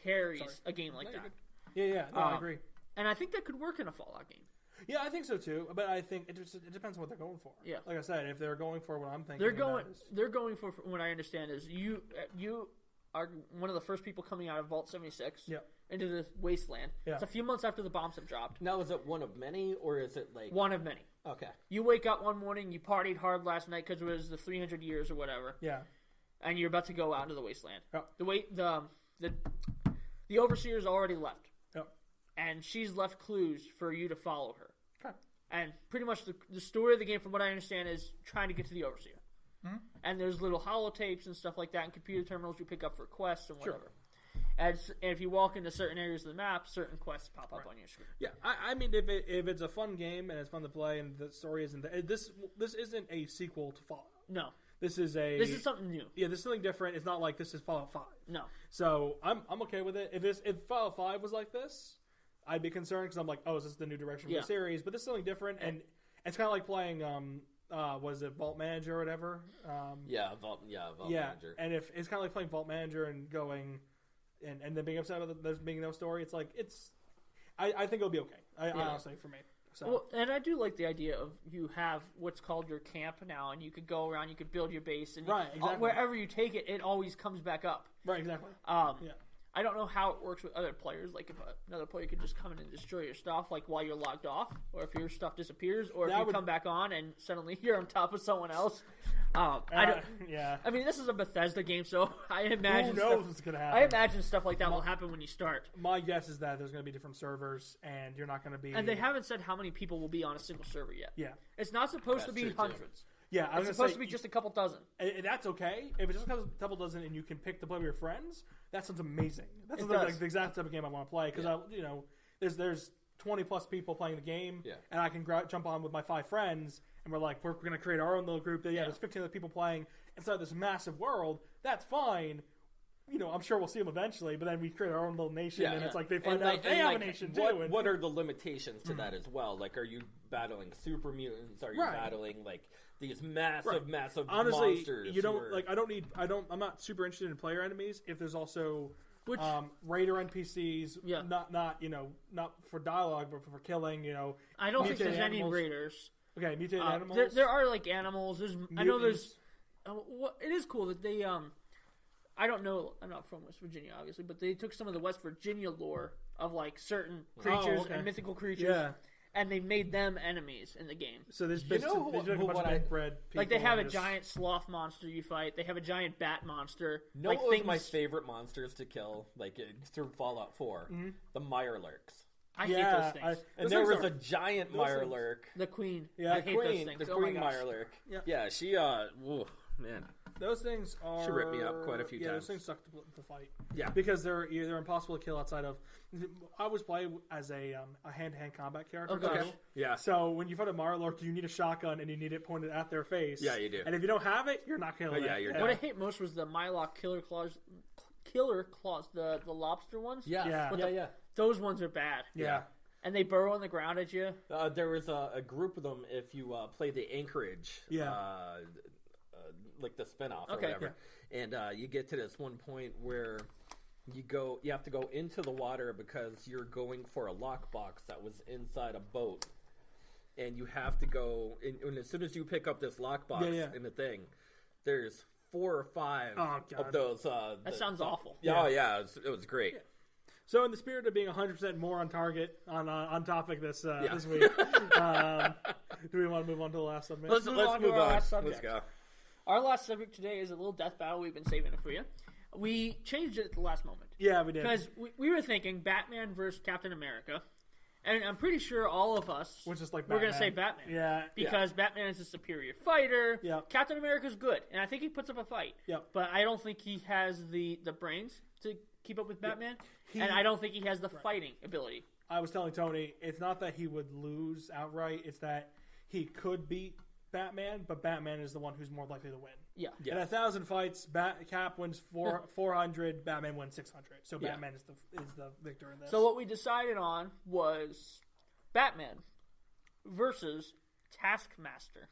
carries a game like that. Yeah, no, I agree. And I think that could work in a Fallout game. Yeah, I think so too. But I think it depends on what they're going for. Yeah, like I said, if they're going for what I'm thinking, they're going for what I understand is you are one of the first people coming out of Vault 76 into the wasteland. Yeah. It's a few months after the bombs have dropped. Now, is it one of many, or is it like one of many? Okay. You wake up one morning, you partied hard last night because it was the 300 years or whatever. Yeah. And you're about to go out into the wasteland. Oh. The overseer's already left. Oh. And she's left clues for you to follow her. Okay. And pretty much the story of the game, from what I understand, is trying to get to the overseer. Mm-hmm. And there's little holotapes and stuff like that and computer terminals you pick up for quests and whatever. Sure. And if you walk into certain areas of the map, certain quests pop up on your screen. Yeah, I mean, if it's a fun game and it's fun to play and the story isn't this isn't a sequel to Fallout. No, this is something new. Yeah, this is something different. It's not like this is Fallout 5. No, so I'm okay with it. If Fallout 5 was like this, I'd be concerned because I'm like, oh, is this the new direction for the series? But this is something different, and it's kind of like playing was it Vault Manager or whatever? Vault Manager. And if it's kind of like playing Vault Manager and going. And then being upset about there being no story, it's like I think it'll be okay. Honestly, for me. So. Well, and I do like the idea of you have what's called your camp now, and you could go around, you could build your base, and wherever you take it, it always comes back up. Right, exactly. I don't know how it works with other players. Like if another player could just come in and destroy your stuff, like while you're logged off, or if your stuff disappears, or if you come back on and suddenly you're on top of someone else. I mean, this is a Bethesda game, so I imagine who knows what's gonna happen. I imagine stuff like that will happen when you start. My guess is that there's going to be different servers, and you're not going to be. And they haven't said how many people will be on a single server yet. Yeah, it's not supposed to be hundreds. Yeah, it's supposed to be just a couple dozen. And that's okay. If it's just a couple dozen and you can pick to play with your friends, that sounds amazing. That's like the exact type of game I want to play because there's 20 plus people playing the game, and I can jump on with my 5 friends, and we're going to create our own little group. There's 15 other people playing inside this massive world. That's fine. I'm sure we'll see them eventually, but then we create our own little nation, and it's like they find out they have a nation too. What are the limitations to that as well? Like, are you battling super mutants? Are you battling like these massive Honestly, monsters? You don't I'm not super interested in player enemies. If there's also raider NPCs, not for dialogue, but for killing. I don't think there's any raiders. Okay, mutated animals. There are like animals. There's mutants. I know there's. It is cool that they I don't know. I'm not from West Virginia, obviously, but they took some of the West Virginia lore of like certain creatures and mythical creatures, and they made them enemies in the game. So there's a bunch of bread. Like they have a giant sloth monster you fight. They have a giant bat monster. What was my favorite monsters to kill? Like through Fallout 4, the Mirelurks. I hate those things. And there was a giant Mirelurk. The queen. Yeah, I hate those things. The queen Mirelurk. Yeah, she. Man. Those things are... She ripped me up quite a few times. Yeah, those things suck to fight. Yeah. Because they're impossible to kill outside of... I always play as a hand-to-hand combat character. Okay. Yeah. So when you fight a Marlork, you need a shotgun and you need it pointed at their face. Yeah, you do. And if you don't have it, you're not killing it. You're What I hate most was the Mylock killer claws, the lobster ones. Yeah. Those ones are bad. Yeah. And they burrow on the ground at you. There was a group of them if you play the Anchorage. Yeah. Like the spinoff or whatever. Yeah. And you get to this one point where you have to go into the water because you're going for a lockbox that was inside a boat. And you have to go, and as soon as you pick up this lockbox in the thing, there's 4 or 5 of those. That sounds awful. Yeah, it was great. Yeah. So in the spirit of being 100% more on target, on topic this week, do we want to move on to the last subject? Let's move on to our last subject. Let's go. Our last subject today is a little death battle. We've been saving it for you. We changed it at the last moment. Yeah, we did. Because we were thinking Batman versus Captain America. And I'm pretty sure all of us we're going to say Batman. Yeah. Because Batman is a superior fighter. Yeah. Captain America's good. And I think he puts up a fight. Yeah. But I don't think he has the brains to keep up with Batman. And I don't think he has the fighting ability. I was telling Tony, it's not that he would lose outright. It's that he could beat Batman, but Batman is the one who's more likely to win. Yeah. In 1,000 fights, Cap wins 400, Batman wins 600. So Batman is the victor in this. So what we decided on was Batman versus Taskmaster.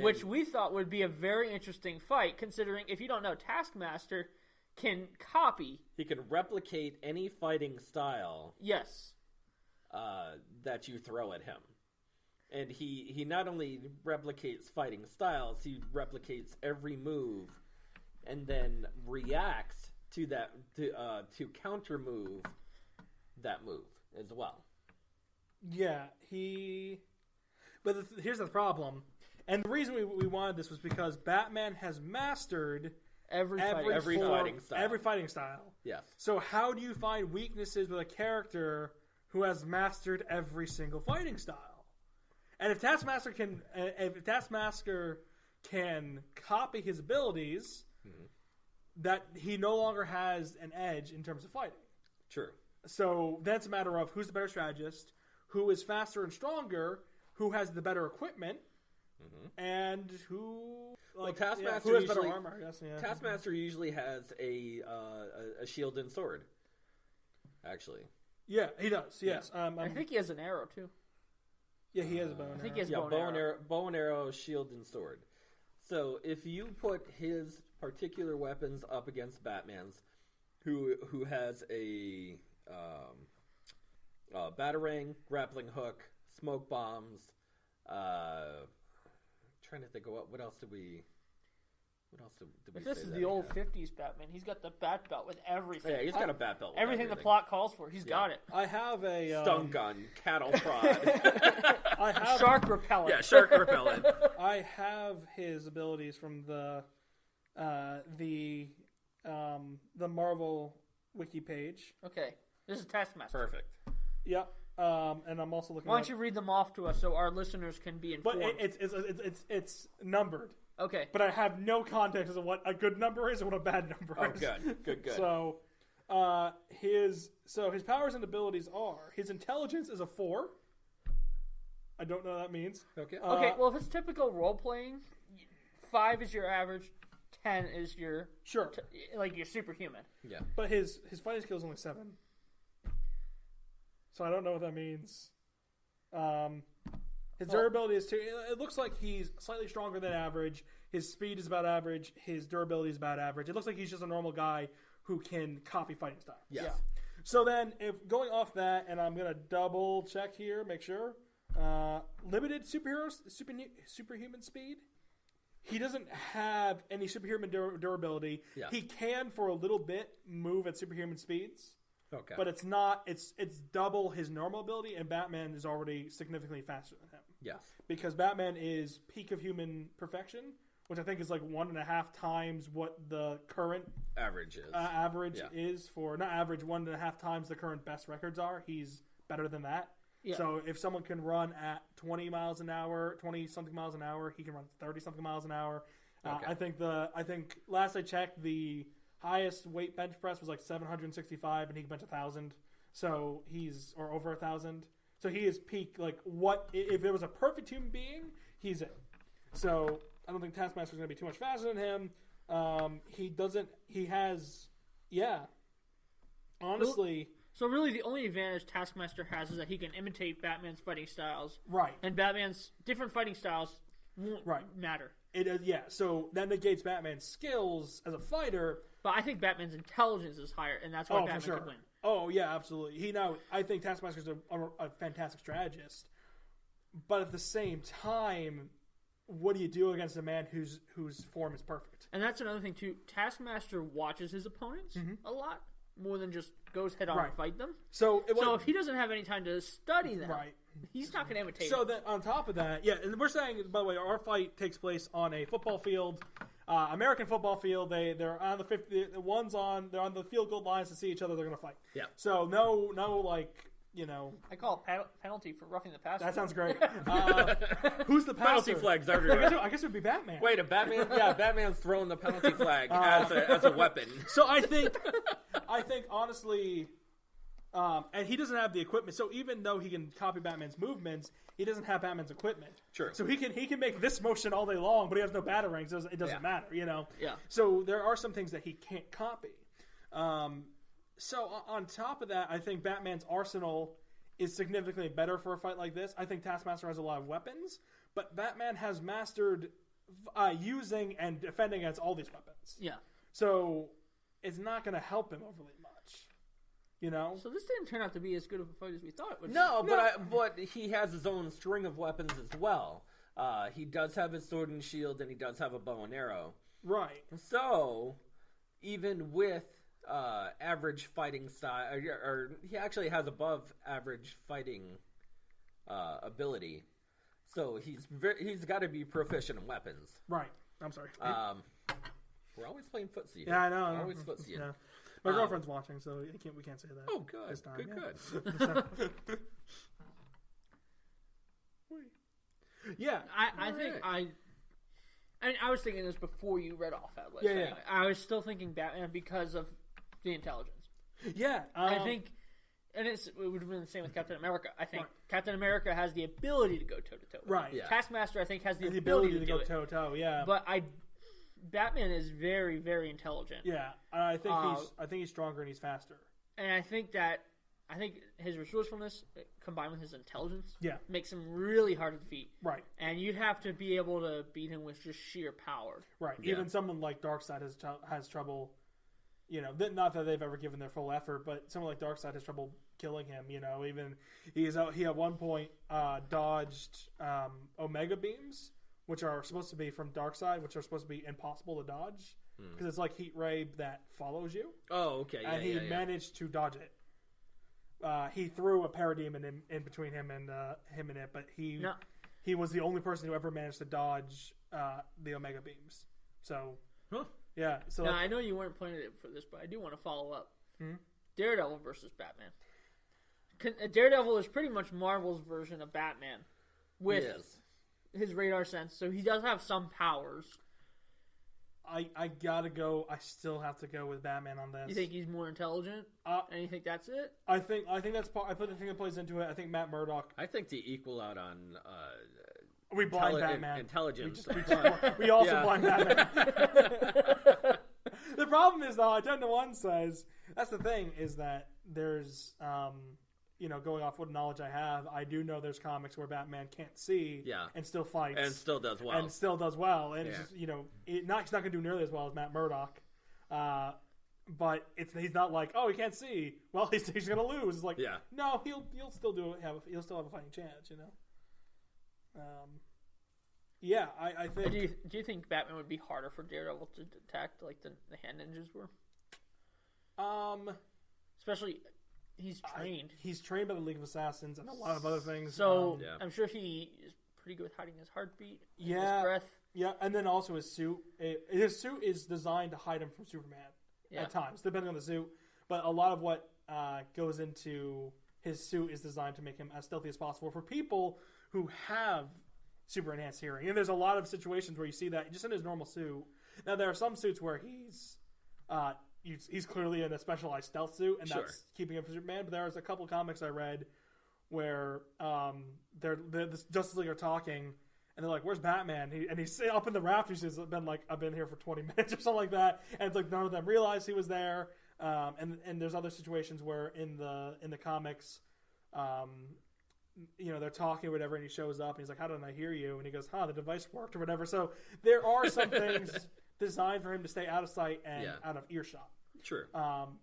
Which we thought would be a very interesting fight, considering if you don't know, Taskmaster, can copy. He can replicate any fighting style. Yes. That you throw at him. And he not only replicates fighting styles, he replicates every move and then reacts to that to counter move that move as well. Yeah, But here's the problem, and the reason we wanted this was because Batman has mastered every fighting style. Every fighting style. Yes. So how do you find weaknesses with a character who has mastered every single fighting style? And if Taskmaster can copy his abilities, that he no longer has an edge in terms of fighting. True. So that's a matter of who's the better strategist, who is faster and stronger, who has the better equipment, and who Taskmaster who has better armor. I guess. Yeah. Taskmaster usually has a shield and sword. Actually. Yeah, he does. Yes. I think he has an arrow too. Yeah, he has a bow and arrow. I think he has bow and arrow, shield, and sword. So if you put his particular weapons up against Batman's, who has a batarang, grappling hook, smoke bombs, trying to think of what else did we say? This is the old 50s Batman. He's got the bat belt with everything. Yeah, he's got a bat belt with everything the plot calls for. He's got it. I have a stun gun, cattle prod. I have shark repellent. Yeah, shark repellent. I have his abilities from the Marvel wiki page. Okay, this is Taskmaster. Perfect. Yep. And I'm also looking. Why don't you read them off to us so our listeners can be informed? But it's numbered. Okay. But I have no context as to what a good number is and what a bad number is. Oh, good. So, his powers and abilities are: his intelligence is a 4. I don't know what that means. Okay. Okay. Well, if it's typical role playing, 5 is your average, 10 is your like your superhuman. Yeah. But his fighting skill is only 7. So I don't know what that means. His durability is 2. It looks like he's slightly stronger than average. His speed is about average. His durability is about average. It looks like he's just a normal guy who can copy fighting styles. Yes. Yeah. So then, if going off that, and I'm gonna double check here, make sure. Limited superhuman speed. He doesn't have any superhuman durability. Yeah. He can, for a little bit, move at superhuman speeds. Okay. But it's not. It's double his normal ability, and Batman is already significantly faster than him. Yes. Because Batman is peak of human perfection, which I think is like 1.5 times what the current average is. Is for not average 1.5 times the current best records are. He's better than that. Yeah. So if someone can run at 20 something miles an hour, he can run 30 something miles an hour. Okay. I think last I checked, the highest weight bench press was like 765, and he can bench 1,000. So he's over 1,000. So he is peak. Like, what if there was a perfect human being? He's it. So I don't think Taskmaster's going to be too much faster than him. He doesn't. He has. Yeah. Honestly. So really, the only advantage Taskmaster has is that he can imitate Batman's fighting styles. Right. And Batman's different fighting styles won't matter. It is, yeah. So that negates Batman's skills as a fighter. But I think Batman's intelligence is higher, and that's why Batman can win. Oh, yeah, absolutely. I think Taskmaster's a fantastic strategist. But at the same time, what do you do against a man whose form is perfect? And that's another thing, too. Taskmaster watches his opponents a lot, more than just goes head on and fight them. So if he doesn't have any time to study them, he's not going to imitate them. So then on top of that, yeah, and we're saying, by the way, our fight takes place on a football field. American football field. They're on the 50. They're on the field goal lines to see each other. They're going to fight. Yeah. So no, like, you know. I call it penalty for roughing the passer. That sounds great. Who's the passer? Penalty flags everywhere. I guess it would be Batman. Wait, a Batman? Yeah, Batman's throwing the penalty flag as a weapon. So I think honestly. And he doesn't have the equipment, so even though he can copy Batman's movements, he doesn't have Batman's equipment. Sure. So he can make this motion all day long, but he has no batarang, so it doesn't matter, you know. Yeah. So there are some things that he can't copy. So on top of that, I think Batman's arsenal is significantly better for a fight like this. I think Taskmaster has a lot of weapons, but Batman has mastered using and defending against all these weapons. Yeah. So it's not going to help him overly much. You know? So this didn't turn out to be as good of a fight as we thought it would. No, but he has his own string of weapons as well. He does have his sword and shield, and he does have a bow and arrow. Right. So, even with average fighting style, or he actually has above average fighting ability. So he's got to be proficient in weapons. Right. I'm sorry. We're always playing footsie. Yeah, I know. Always footsie. Yeah. My girlfriend's watching, so we can't say that. Oh, good. This time. Good. Yeah. I think I mean, I was thinking this before you read off that list. Yeah, anyway. I was still thinking Batman because of the intelligence. Yeah. I think, and it would have been the same with Captain America. I think Captain America has the ability to go toe-to-toe. Right. Yeah. Taskmaster, I think, has the ability to go toe-to-toe. Yeah. But Batman is very, very intelligent. Yeah. I think he's stronger and he's faster. And I think his resourcefulness combined with his intelligence makes him really hard to defeat. Right. And you'd have to be able to beat him with just sheer power. Right. Yeah. Even someone like Darkseid has trouble, you know, not that they've ever given their full effort, but someone like Darkseid has trouble killing him, you know. Even he at one point dodged Omega beams, which are supposed to be from Darkseid, which are supposed to be impossible to dodge because it's like heat ray that follows you. Oh, okay. Yeah, and he managed to dodge it. He threw a parademon in between him and it, but he was the only person who ever managed to dodge the Omega beams. So, yeah. So now, I know you weren't planning it for this, but I do want to follow up. Daredevil versus Batman. Daredevil is pretty much Marvel's version of Batman with his radar sense, so he does have some powers. I gotta go. I still have to go with Batman on this. You think he's more intelligent, and you think that's it? I think that's part. I put the thing that plays into it. I think Matt Murdock. I think to equal out on we blind Batman intelligence. We also blind Batman. The problem is though, 10-1 says that's the thing is that there's you know, going off what knowledge I have, I do know there's comics where Batman can't see and still fights. And still does well. And it's just, you know, he's not going to do nearly as well as Matt Murdock. But he's not like, oh, he can't see. Well, he's going to lose. It's like, no, he'll still he'll still have a fighting chance, you know? Yeah, I think... Do you think Batman would be harder for Daredevil to detect like the hand ninjas were? Especially... He's trained. He's trained by the League of Assassins and a lot of other things. So I'm sure he is pretty good with hiding his heartbeat, his breath. Yeah, and then also his suit. His suit is designed to hide him from Superman at times, depending on the suit. But a lot of what goes into his suit is designed to make him as stealthy as possible for people who have super enhanced hearing. And there's a lot of situations where you see that just in his normal suit. Now, there are some suits where he's clearly in a specialized stealth suit, and that's keeping him from Superman. But there's a couple comics I read where the Justice League are talking, and they're like, "Where's Batman?" He's up in the rafters. He's been like, "I've been here for 20 minutes or something like that." And it's like none of them realized he was there. And there's other situations where in the comics, you know, they're talking or whatever, and he shows up and he's like, "How didn't I hear you?" And he goes, "The device worked," or whatever. So there are some things designed for him to stay out of sight and out of earshot. Sure.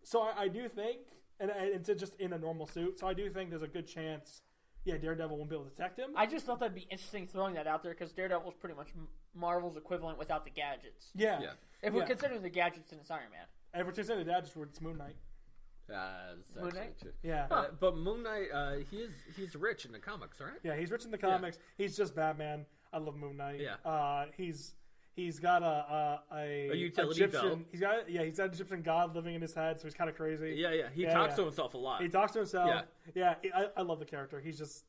So I do think, and it's just in a normal suit, so I do think there's a good chance, Daredevil won't be able to detect him. I just thought that'd be interesting throwing that out there because Daredevil's pretty much Marvel's equivalent without the gadgets. Yeah. If we're considering the gadgets, then it's Iron Man. And if we're considering the gadgets, it's Moon Knight. Moon Knight? Yeah. But Moon Knight, he's rich in the comics, right? Yeah, he's rich in the comics. Yeah. He's just Batman. I love Moon Knight. Yeah. He's got a utility Egyptian, belt. He's got an Egyptian god living in his head, so he's kind of crazy. Yeah. He talks to himself a lot. He talks to himself. Yeah. I love the character. He's just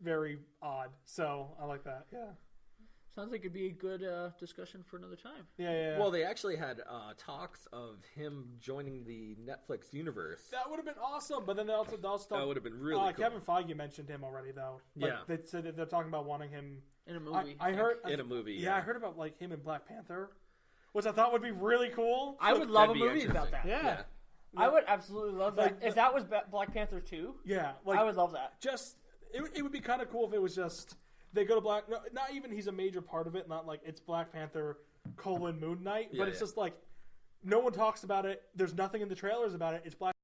very odd, so I like that. Yeah. Sounds like it'd be a good discussion for another time. Yeah. Well, they actually had talks of him joining the Netflix universe. That would have been awesome, but then they also that would have been really cool. Kevin Feige mentioned him already, though. They said that they're talking about wanting him in a movie. I heard in a movie. Yeah, I heard about like him in Black Panther, which I thought would be really cool. I would love a movie about that. Yeah. I would absolutely love that. If that was Black Panther 2, I would love that. It would be kind of cool if it was just they go to Black. No, not even he's a major part of it. Not like it's Black Panther : Moon Knight, but it's just like No one talks about it. There's nothing in the trailers about it. It's Black